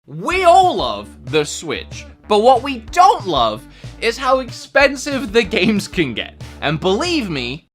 We all love the Switch, but what we don't love is how expensive the games can get. And believe me,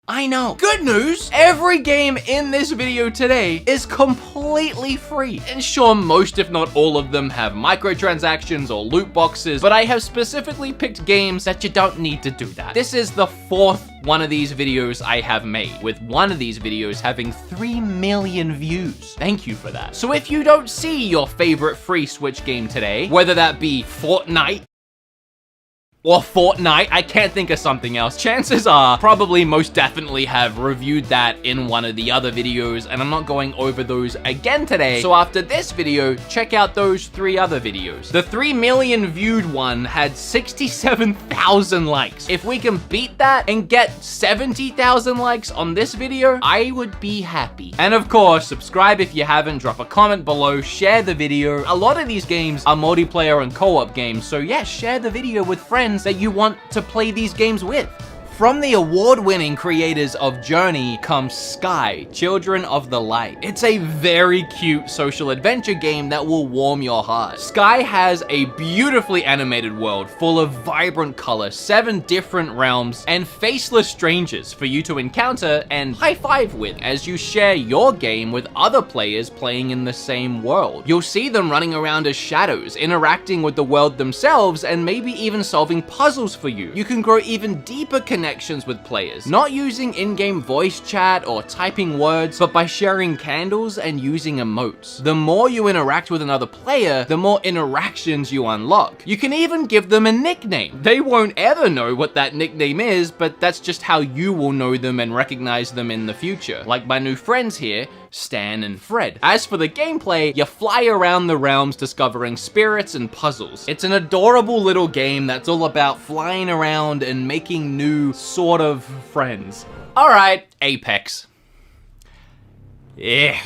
I know. Good news! Every game in this video today is completely free. And sure, most if not all of them have microtransactions or loot boxes, but I have specifically picked games that you don't need to do that. This is the fourth one of these videos I have made, with one of these videos having 3 million views. Thank you for that. So if you don't see your favorite free Switch game today, whether that be Fortnite, or Fortnite, I can't think of something else. Chances are, probably most definitely have reviewed that in one of the other videos, and I'm not going over those again today. So after this video, check out those 3 other videos. The 3 million viewed one had 67,000 likes. If we can beat that and get 70,000 likes on this video, I would be happy. And of course, subscribe if you haven't, drop a comment below, share the video. A lot of these games are multiplayer and co-op games, so yeah, share the video with friends that you want to play these games with. From the award-winning creators of Journey comes Sky, Children of the Light. It's a very cute social adventure game that will warm your heart. Sky has a beautifully animated world full of vibrant color, 7 different realms, and faceless strangers for you to encounter and high-five with as you share your game with other players playing in the same world. You'll see them running around as shadows, interacting with the world themselves, and maybe even solving puzzles for you. You can grow even deeper connections with players, not using in-game voice chat or typing words, but by sharing candles and using emotes. The more you interact with another player, the more interactions you unlock. You can even give them a nickname. They won't ever know what that nickname is, but that's just how you will know them and recognize them in the future. Like my new friends here, Stan and Fred. As for the gameplay, you fly around the realms discovering spirits and puzzles. It's an adorable little game that's all about flying around and making new sort of friends. Alright, Apex. Yeah.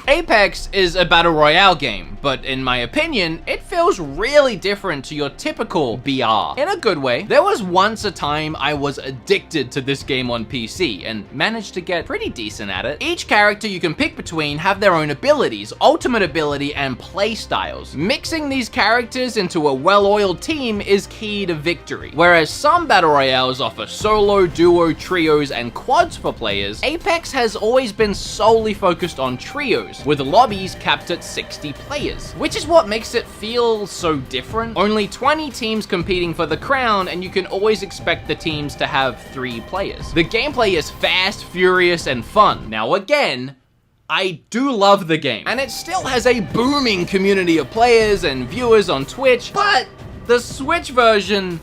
Apex is a battle royale game, but in my opinion, it feels really different to your typical BR. In a good way. There was once a time I was addicted to this game on PC and managed to get pretty decent at it. Each character you can pick between have their own abilities, ultimate ability, and play styles. Mixing these characters into a well-oiled team is key to victory. Whereas some battle royales offer solo, duo, trios, and quads for players, Apex has always been solely focused on trios, with lobbies capped at 60 players, which is what makes it feel so different. Only 20 teams competing for the crown, and you can always expect the teams to have 3 players. The gameplay is fast, furious, and fun. Now again, I do love the game, and it still has a booming community of players and viewers on Twitch, but the Switch version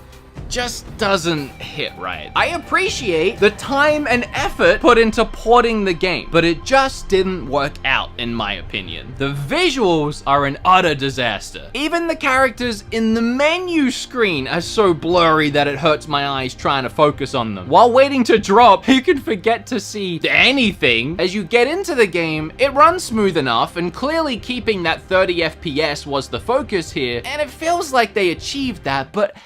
just doesn't hit right. I appreciate the time and effort put into porting the game, but it just didn't work out in my opinion. The visuals are an utter disaster. Even the characters in the menu screen are so blurry that it hurts my eyes trying to focus on them. While waiting to drop, you can forget to see anything. As you get into the game, it runs smooth enough, and clearly keeping that 30 FPS was the focus here, and it feels like they achieved that, but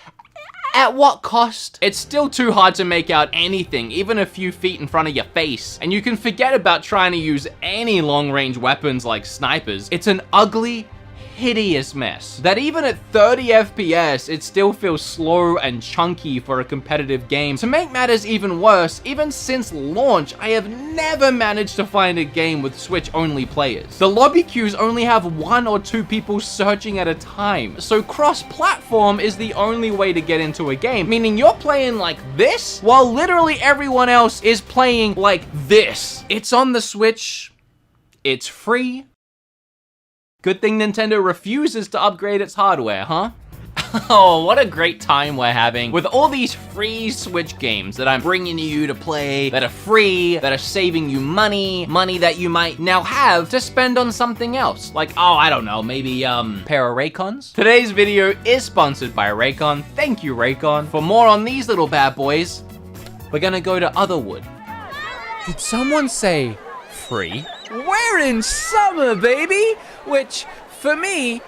at what cost? It's still too hard to make out anything, even a few feet in front of your face. And you can forget about trying to use any long-range weapons like snipers. It's an ugly, hideous mess that even at 30 FPS, it still feels slow and chunky for a competitive game. To make matters even worse, even since launch, I have never managed to find a game with Switch-only players. The lobby queues only have 1 or 2 people searching at a time, so cross-platform is the only way to get into a game, meaning you're playing like this, while literally everyone else is playing like this. It's on the Switch, it's free. Good thing Nintendo refuses to upgrade its hardware, huh? Oh, what a great time we're having with all these free Switch games that I'm bringing to you to play, that are free, that are saving you money that you might now have to spend on something else. Like, oh, I don't know, maybe, pair of Raycons? Today's video is sponsored by Raycon. Thank you, Raycon. For more on these little bad boys, we're gonna go to Otherwood. Did someone say free? We're in summer, baby! Which, for me,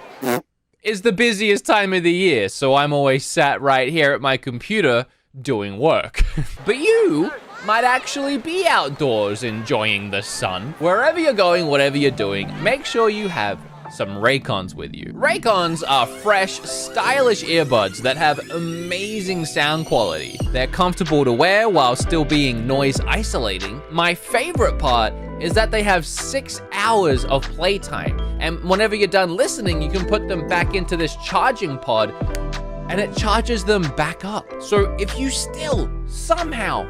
is the busiest time of the year, so I'm always sat right here at my computer doing work. But you might actually be outdoors enjoying the sun. Wherever you're going, whatever you're doing, make sure you have some Raycons with you. Raycons are fresh, stylish earbuds that have amazing sound quality. They're comfortable to wear while still being noise isolating. My favorite part is that they have 6 hours of playtime, and whenever you're done listening, you can put them back into this charging pod and it charges them back up. So if you still somehow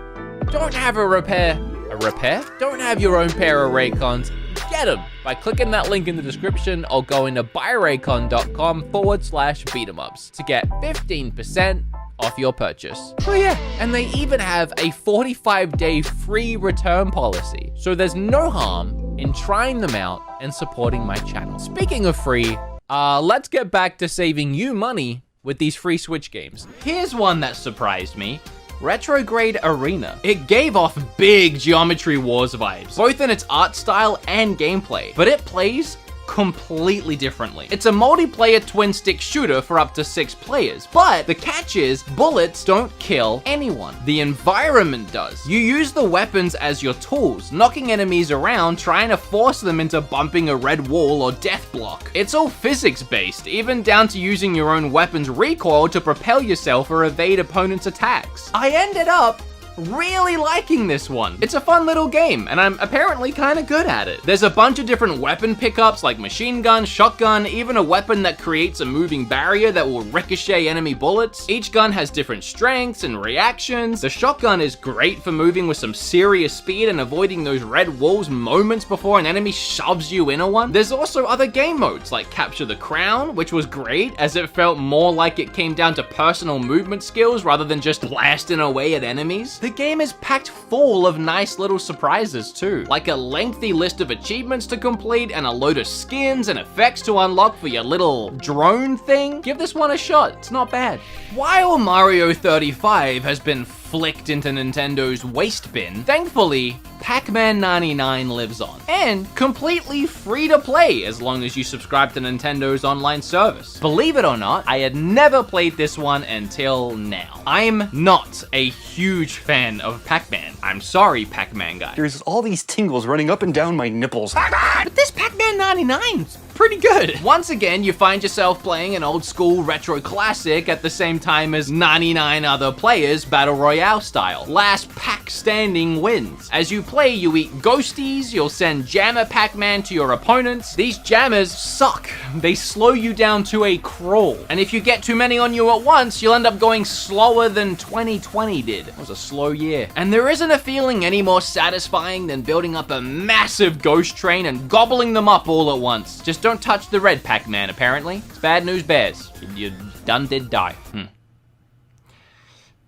don't have don't have your own pair of Raycons, get them by clicking that link in the description or going to buyraycon.com/beatemups to get 15% off your purchase. Oh yeah, and they even have a 45-day free return policy. So there's no harm in trying them out and supporting my channel. Speaking of free, let's get back to saving you money with these free Switch games. Here's one that surprised me. Retrograde Arena. It gave off big Geometry Wars vibes, both in its art style and gameplay, but it plays completely differently. It's a multiplayer twin-stick shooter for up to 6 players, but the catch is bullets don't kill anyone. The environment does. You use the weapons as your tools, knocking enemies around, trying to force them into bumping a red wall or death block. It's all physics-based, even down to using your own weapon's recoil to propel yourself or evade opponents' attacks. I ended up really liking this one. It's a fun little game, and I'm apparently kind of good at it. There's a bunch of different weapon pickups like machine gun, shotgun, even a weapon that creates a moving barrier that will ricochet enemy bullets. Each gun has different strengths and reactions. The shotgun is great for moving with some serious speed and avoiding those red walls moments before an enemy shoves you into one. There's also other game modes like Capture the Crown, which was great as it felt more like it came down to personal movement skills rather than just blasting away at enemies. The game is packed full of nice little surprises too, like a lengthy list of achievements to complete and a load of skins and effects to unlock for your little drone thing. Give this one a shot, it's not bad. While Mario 35 has been flicked into Nintendo's waste bin, thankfully, Pac-Man 99 lives on, and completely free to play as long as you subscribe to Nintendo's online service. Believe it or not, I had never played this one until now. I'm not a huge fan of Pac-Man. I'm sorry, Pac-Man guy. There's all these tingles running up and down my nipples. But this Pac-Man 99's pretty good. Once again, you find yourself playing an old school retro classic at the same time as 99 other players battle royale style. Last pack standing wins. As you play, you eat ghosties, you'll send Jammer Pac-Man to your opponents. These jammers suck. They slow you down to a crawl. And if you get too many on you at once, you'll end up going slower than 2020 did. It was a slow year. And there isn't a feeling any more satisfying than building up a massive ghost train and gobbling them up all at once. Just don't touch the red Pac-Man, apparently. It's bad news bears. You done did die.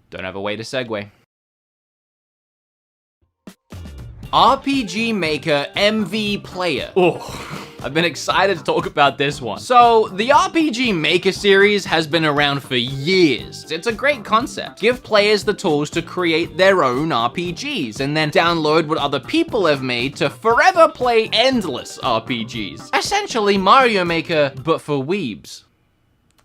Don't have a way to segue. RPG Maker MV Player. Oh, I've been excited to talk about this one. So, the RPG Maker series has been around for years. It's a great concept. Give players the tools to create their own RPGs, and then download what other people have made to forever play endless RPGs. Essentially Mario Maker, but for weebs.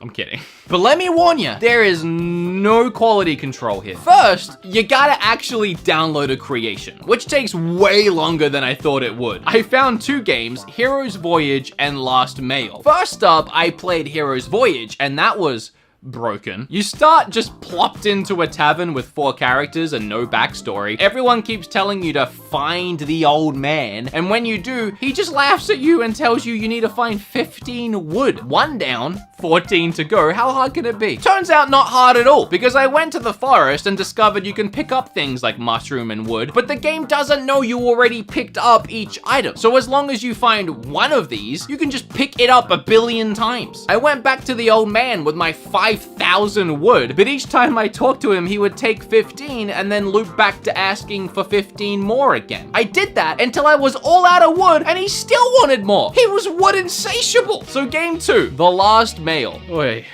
I'm kidding. But let me warn you, there is no quality control here. First, you gotta actually download a creation, which takes way longer than I thought it would. I found 2 games, Hero's Voyage and Last Mail. First up, I played Hero's Voyage, and that was broken. You start just plopped into a tavern with 4 characters and no backstory. Everyone keeps telling you to find the old man, and when you do, he just laughs at you and tells you need to find 15 wood. 1 down, 14 to go. How hard can it be? Turns out not hard at all, because I went to the forest and discovered you can pick up things like mushroom and wood, but the game doesn't know you already picked up each item. So as long as you find 1 of these, you can just pick it up a billion times. I went back to the old man with my 5,000 wood, but each time I talked to him, he would take 15 and then loop back to asking for 15 more again. I did that until I was all out of wood and he still wanted more. He was wood insatiable. So game 2, The Last Mail. Oy.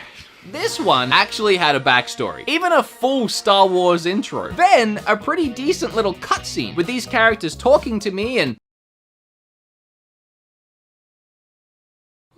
This one actually had a backstory, even a full Star Wars intro. Then a pretty decent little cutscene with these characters talking to me and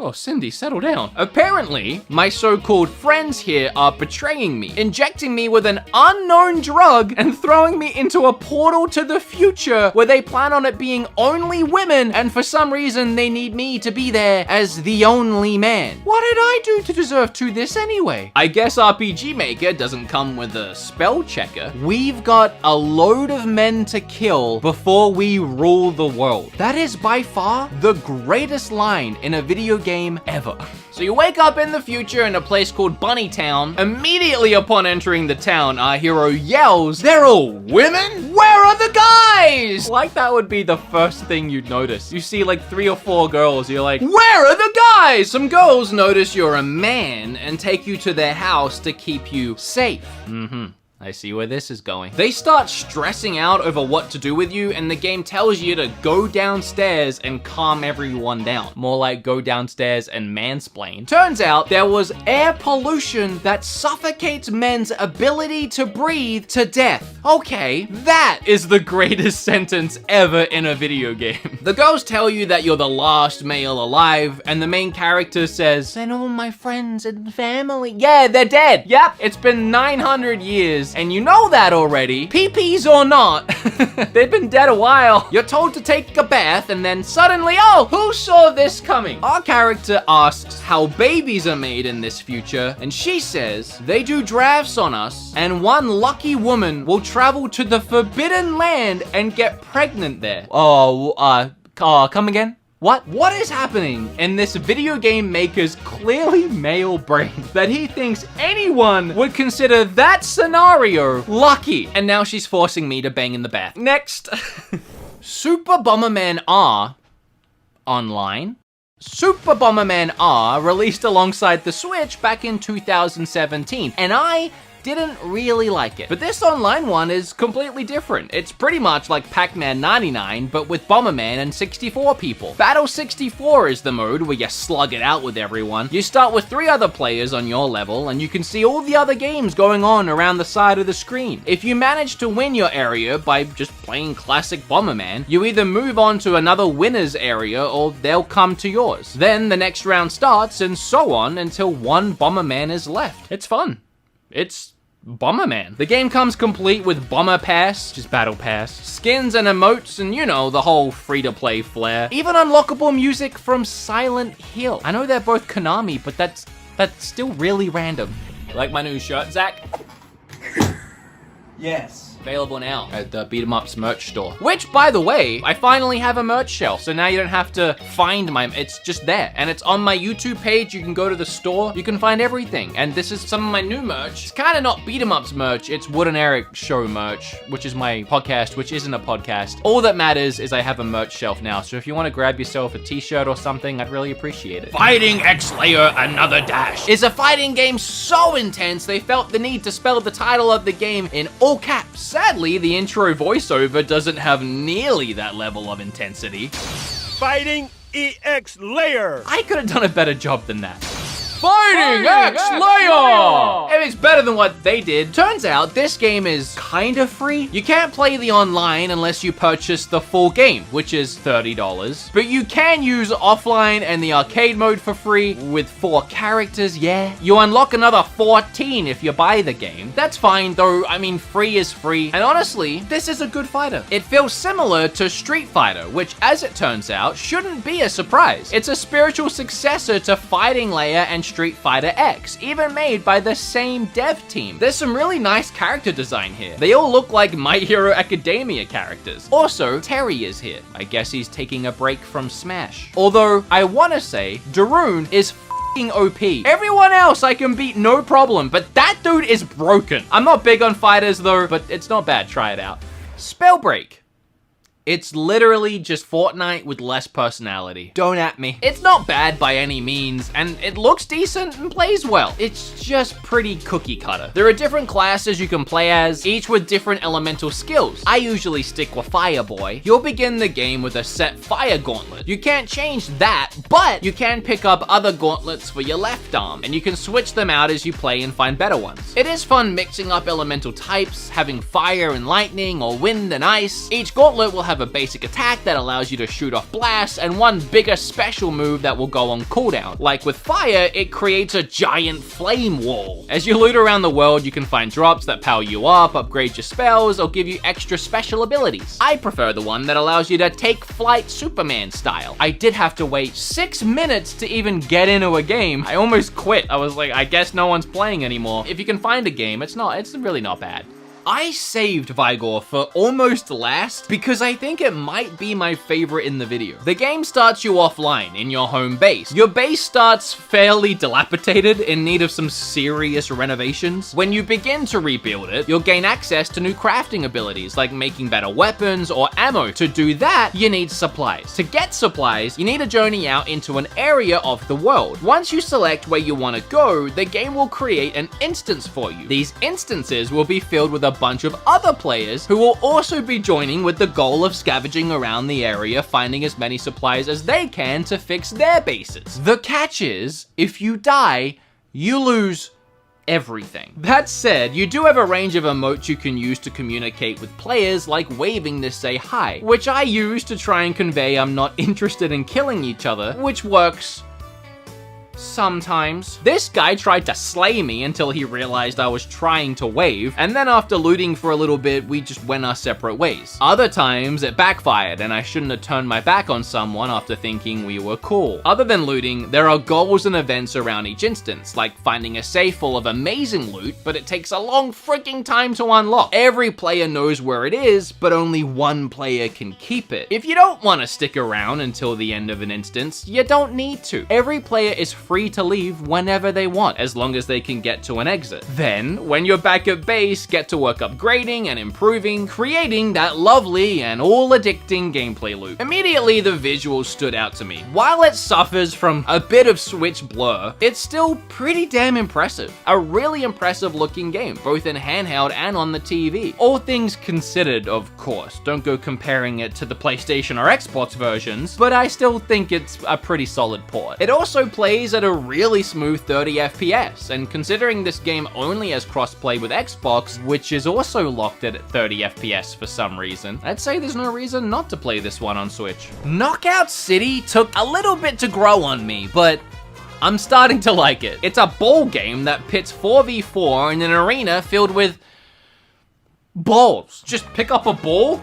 Oh, Cindy, settle down. Apparently, my so-called friends here are betraying me, injecting me with an unknown drug and throwing me into a portal to the future where they plan on it being only women, and for some reason they need me to be there as the only man. What did I do to deserve this anyway? I guess RPG Maker doesn't come with a spell checker. We've got a load of men to kill before we rule the world. That is by far the greatest line in a video game ever. So you wake up in the future in a place called Bunnytown. Immediately upon entering the town, our hero yells, "They're all women? Where are the guys?" Like that would be the first thing you'd notice. You see like 3 or 4 girls, you're like, "Where are the guys?" Some girls notice you're a man and take you to their house to keep you safe. I see where this is going. They start stressing out over what to do with you, and the game tells you to go downstairs and calm everyone down. More like go downstairs and mansplain. Turns out there was air pollution that suffocates men's ability to breathe to death. Okay, that is the greatest sentence ever in a video game. The girls tell you that you're the last male alive, and the main character says, "And all my friends and family." Yeah, they're dead. Yep, it's been 900 years. And you know that already. PPs or not, they've been dead a while. You're told to take a bath and then suddenly, oh, who saw this coming? Our character asks how babies are made in this future, and she says, "They do drafts on us, and one lucky woman will travel to the Forbidden Land and get pregnant there." Come again? What is happening in this video game maker's clearly male brain that he thinks anyone would consider that scenario lucky? And now she's forcing me to bang in the bath. Next. Super Bomberman R online. Super Bomberman R released alongside the Switch back in 2017, and I didn't really like it. But this online one is completely different. It's pretty much like Pac-Man 99, but with Bomberman and 64 people. Battle 64 is the mode where you slug it out with everyone. You start with 3 other players on your level, and you can see all the other games going on around the side of the screen. If you manage to win your area by just playing classic Bomberman, you either move on to another winner's area or they'll come to yours. Then the next round starts, and so on until one Bomberman is left. It's fun. It's Bomberman. The game comes complete with Bomber Pass, just Battle Pass, skins and emotes, and you know, the whole free-to-play flair. Even unlockable music from Silent Hill. I know they're both Konami, but that's still really random. You like my new shirt, Zach? Yes. Available now at the Beat 'em Ups merch store. Which, by the way, I finally have a merch shelf, so now you don't have to find it's just there. And it's on my YouTube page. You can go to the store. You can find everything. And this is some of my new merch. It's kind of not Beat 'em Ups merch. It's Wood and Eric Show merch, which is my podcast, which isn't a podcast. All that matters is I have a merch shelf now. So if you want to grab yourself a t-shirt or something, I'd really appreciate it. Fighting X-Layer Another Dash is a fighting game so intense they felt the need to spell the title of the game in all caps. Sadly, the intro voiceover doesn't have nearly that level of intensity. Fighting EX Layer. I could have done a better job than that. Fighting X-Layer! If it's better than what they did. Turns out this game is kind of free. You can't play the online unless you purchase the full game, which is $30. But you can use offline and the arcade mode for free with 4 characters, yeah. You unlock another 14 if you buy the game. That's fine though, I mean free is free. And honestly, this is a good fighter. It feels similar to Street Fighter, which as it turns out, shouldn't be a surprise. It's a spiritual successor to Fighting Layer and Street Fighter X, even made by the same dev team. There's some really nice character design here. They all look like My Hero Academia characters. Also, Terry is here. I guess he's taking a break from Smash. Although, I wanna say, Darun is f***ing OP. Everyone else I can beat no problem, but that dude is broken. I'm not big on fighters though, but it's not bad, try it out. Spellbreak. It's literally just Fortnite with less personality. Don't at me. It's not bad by any means, and it looks decent and plays well. It's just pretty cookie cutter. There are different classes you can play as, each with different elemental skills. I usually stick with Fireboy. You'll begin the game with a set fire gauntlet. You can't change that, but you can pick up other gauntlets for your left arm, and you can switch them out as you play and find better ones. It is fun mixing up elemental types, having fire and lightning, or wind and ice. Each gauntlet will have have a basic attack that allows you to shoot off blasts, and one bigger special move that will go on cooldown. Like with fire, it creates a giant flame wall. As you loot around the world, you can find drops that power you up, upgrade your spells, or give you extra special abilities. I prefer the one that allows you to take flight Superman style. I did have to wait 6 minutes to even get into a game. I almost quit. I was like, I guess no one's playing anymore. If you can find a game, it's really not bad. I saved Vigor for almost last because I think it might be my favorite in the video. The game starts you offline in your home base. Your base starts fairly dilapidated, in need of some serious renovations. When you begin to rebuild it, you'll gain access to new crafting abilities like making better weapons or ammo. To do that, you need supplies. To get supplies, you need to journey out into an area of the world. Once you select where you want to go, the game will create an instance for you. These instances will be filled with a bunch of other players who will also be joining with the goal of scavenging around the area, finding as many supplies as they can to fix their bases. The catch is, if you die, you lose everything. That said, you do have a range of emotes you can use to communicate with players, like waving to say hi, which I use to try and convey I'm not interested in killing each other, which works sometimes. This guy tried to slay me until he realized I was trying to wave, and then after looting for a little bit, we just went our separate ways. Other times, it backfired, and I shouldn't have turned my back on someone after thinking we were cool. Other than looting, there are goals and events around each instance, like finding a safe full of amazing loot, but it takes a long freaking time to unlock. Every player knows where it is, but only one player can keep it. If you don't want to stick around until the end of an instance, you don't need to. Every player is free to leave whenever they want, as long as they can get to an exit. Then, when you're back at base, get to work upgrading and improving, creating that lovely and all-addicting gameplay loop. Immediately, the visuals stood out to me. While it suffers from a bit of Switch blur, it's still pretty damn impressive. A really impressive looking game, both in handheld and on the TV. All things considered, of course. Don't go comparing it to the PlayStation or Xbox versions, but I still think it's a pretty solid port. It also plays at a really smooth 30 FPS, and considering this game only has crossplay with Xbox, which is also locked at 30 FPS for some reason, I'd say there's no reason not to play this one on Switch. Knockout City took a little bit to grow on me, but I'm starting to like it. It's a ball game that pits 4v4 in an arena filled with balls. Just pick up a ball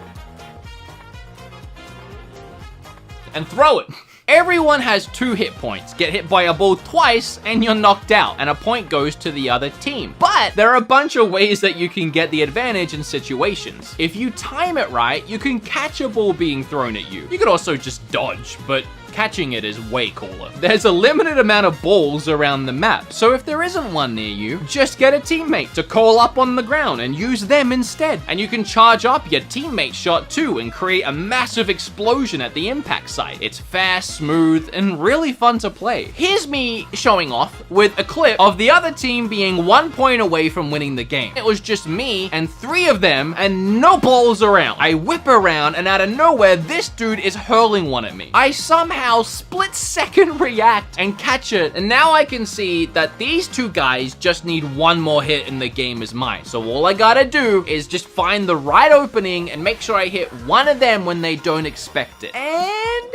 and throw it. Everyone has 2 hit points. Get hit by a ball twice and you're knocked out, and a point goes to the other team. But there are a bunch of ways that you can get the advantage in situations. If you time it right, you can catch a ball being thrown at you. You could also just dodge, but catching it is way cooler. There's a limited amount of balls around the map, so if there isn't one near you, just get a teammate to call up on the ground and use them instead. And you can charge up your teammate's shot too and create a massive explosion at the impact site. It's fast, smooth, and really fun to play. Here's me showing off with a clip of the other team being 1 point away from winning the game. It was just me and 3 of them and no balls around. I whip around and out of nowhere, this dude is hurling one at me. I somehow split second react and catch it, and now I can see that these 2 guys just need 1 more hit and the game is mine. So all I gotta do is just find the right opening and make sure I hit one of them when they don't expect it. And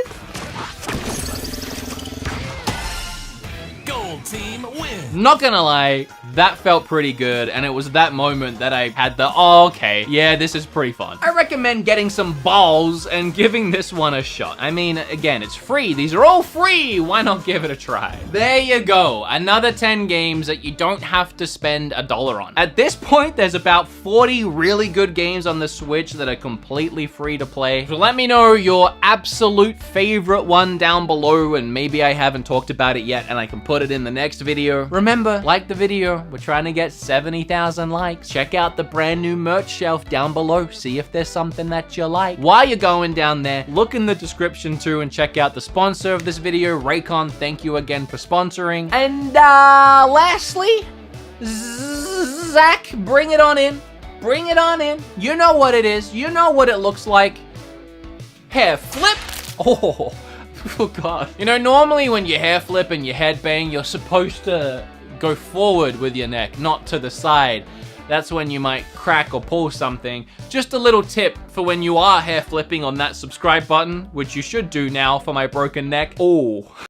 Gold team wins. not gonna lie, that felt pretty good, and it was that moment that I had the, oh, okay, yeah, this is pretty fun. I recommend getting some balls and giving this one a shot. I mean, again, it's free. These are all free. Why not give it a try? There you go. Another 10 games that you don't have to spend $1 on. At this point, there's about 40 really good games on the Switch that are completely free to play. So let me know your absolute favorite one down below, and maybe I haven't talked about it yet and I can put it in the next video. Remember, like the video. We're trying to get 70,000 likes. Check out the brand new merch shelf down below. See if there's something that you like. While you're going down there, look in the description too and check out the sponsor of this video, Raycon. Thank you again for sponsoring. And lastly, Zach, bring it on in. Bring it on in. You know what it is. You know what it looks like. Hair flip. Oh God. You know, normally when you hair flip and you head bang, you're supposed to go forward with your neck, not to the side. that's when you might crack or pull something. Just a little tip for when you are hair flipping on that subscribe button, which you should do now for my broken neck. Oh.